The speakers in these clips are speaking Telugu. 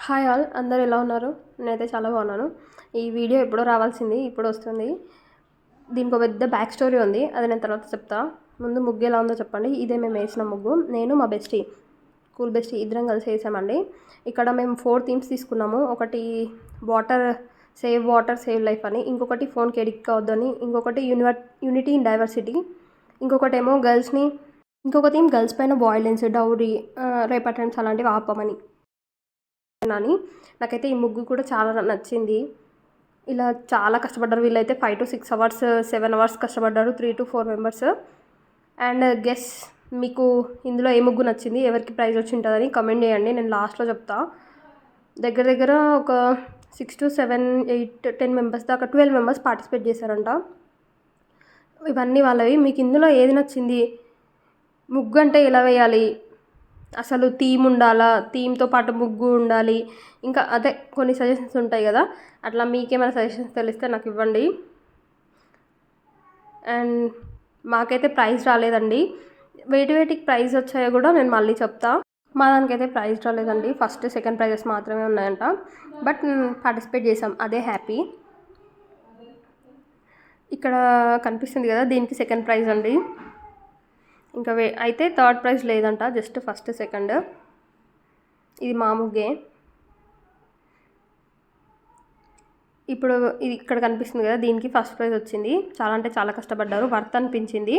హాయ్ ఆల్, అందరు ఎలా ఉన్నారు? నేనైతే చాలా బాగున్నాను. ఈ వీడియో ఎప్పుడో రావాల్సింది, ఇప్పుడు వస్తుంది. దీనికి ఒక పెద్ద బ్యాక్ స్టోరీ ఉంది, అది నేను తర్వాత చెప్తా. ముందు ముగ్గు ఎలా ఉందో చెప్పండి. ఇదే మేము వేసిన ముగ్గు. నేను మా బెస్టీ, కూల్ బెస్టీ ఇద్దరం కలిసి వేసామండి. ఇక్కడ మేము 4 థీమ్స్ తీసుకున్నాము. ఒకటి వాటర్ సేవ్ లైఫ్ అని, ఇంకొకటి ఫోన్కి ఎడిక్ట్ కావద్దని, ఇంకొకటి యూనిటీ ఇన్ డైవర్సిటీ, ఇంకొకటి ఏమో ఇంకొక థీమ్ గర్ల్స్ పైన వాయిలెన్స్, డౌరీ, రేప్ అటెంప్ట్స్ అలాంటివి ఆపమని. అని నాకైతే ఈ ముగ్గు కూడా చాలా నచ్చింది. ఇలా చాలా కష్టపడ్డారు వీళ్ళైతే. 5 to 6 hours 7 hours కష్టపడ్డారు, 3 to 4 members. అండ్ గెస్, మీకు ఇందులో ఏ ముగ్గు నచ్చింది, ఎవరికి ప్రైజ్ వచ్చి ఉంటుందని కమెంట్ చేయండి, నేను లాస్ట్లో చెప్తా. దగ్గర ఒక 6 to 7 8 10 members దాకా 12 members పార్టిసిపేట్ చేశారంట. ఇవన్నీ వాళ్ళవి. మీకు ఇందులో ఏది నచ్చింది? ముగ్గు అంటే ఎలా వేయాలి, అసలు థీమ్ ఉండాలా, థీమ్తో పాటు ముగ్గు ఉండాలి, ఇంకా అదే కొన్ని సజెషన్స్ ఉంటాయి కదా, అట్లా మీకేమైనా సజెషన్స్ తెలిస్తే నాకు ఇవ్వండి. అండ్ మాకైతే ప్రైజ్ రాలేదండి. వేటికి ప్రైజ్ వచ్చాయో కూడా నేను మళ్ళీ చెప్తా. మా దానికైతే ప్రైజ్ రాలేదండి, ఫస్ట్ సెకండ్ ప్రైజెస్ మాత్రమే ఉన్నాయంట. బట్ పార్టిసిపేట్ చేసాం, అదే హ్యాపీ. ఇక్కడ కనిపిస్తుంది కదా, దీనికి సెకండ్ ప్రైజ్ అండి. ఇంకా అయితే థర్డ్ ప్రైజ్ లేదంట, జస్ట్ ఫస్ట్ సెకండ్. ఇది మా ముగ్గే. ఇప్పుడు ఇది ఇక్కడ కనిపిస్తుంది కదా, దీనికి ఫస్ట్ ప్రైజ్ వచ్చింది. చాలా అంటే చాలా కష్టపడ్డారు, వర్త్ అనిపించింది.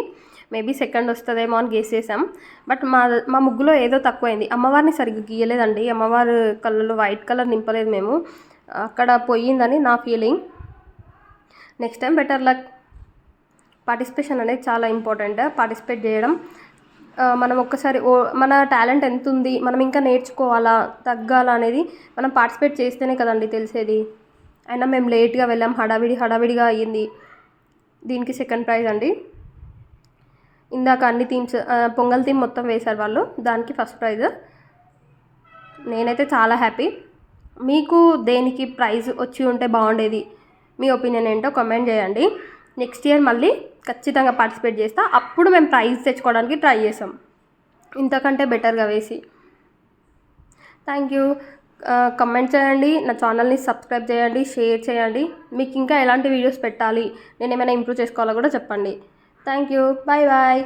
మేబీ సెకండ్ వస్తుందేమో అని గెస్ చేసాం. బట్ మా ముగ్గులో ఏదో తక్కువైంది. అమ్మవారిని సరిగ్గా గీయలేదండి, అమ్మవారి కళ్ళలో వైట్ కలర్ నింపలేదు మేము, అక్కడ పోయిందని నా feeling. Next time better luck. Participation అనేది చాలా ఇంపార్టెంట్. పార్టిసిపేట్ చేయడం, మనం ఒక్కసారి మన టాలెంట్ ఎంత ఉంది, మనం ఇంకా నేర్చుకోవాలా తగ్గాలా అనేది మనం పార్టిసిపేట్ చేస్తేనే కదండి తెలిసేది. అయినా మేము లేట్గా వెళ్ళాం, హడావిడిగా అయ్యింది. దీనికి సెకండ్ ప్రైజ్ అండి. ఇందాక అన్ని థీమ్స్, పొంగల్ థీమ్ మొత్తం వేశారు వాళ్ళు, దానికి ఫస్ట్ ప్రైజ్. నేనైతే చాలా హ్యాపీ. మీకు దేనికి ప్రైజ్ వచ్చి ఉంటే బాగుండేది, మీ ఒపీనియన్ ఏంటో కామెంట్ చేయండి. నెక్స్ట్ ఇయర్ మళ్ళీ ఖచ్చితంగా పార్టిసిపేట్ చేస్తా, అప్పుడు మేము ప్రైజ్ తెచ్చుకోవడానికి ట్రై చేసాం, ఇంతకంటే బెటర్గా వేసి. Thank you. కమెంట్ చేయండి, నా ఛానల్ని సబ్స్క్రైబ్ చేయండి, షేర్ చేయండి. మీకు ఇంకా ఎలాంటి వీడియోస్ పెట్టాలి, నేను ఏమైనా ఇంప్రూవ్ చేసుకోవాలో కూడా చెప్పండి. Thank you. బాయ్.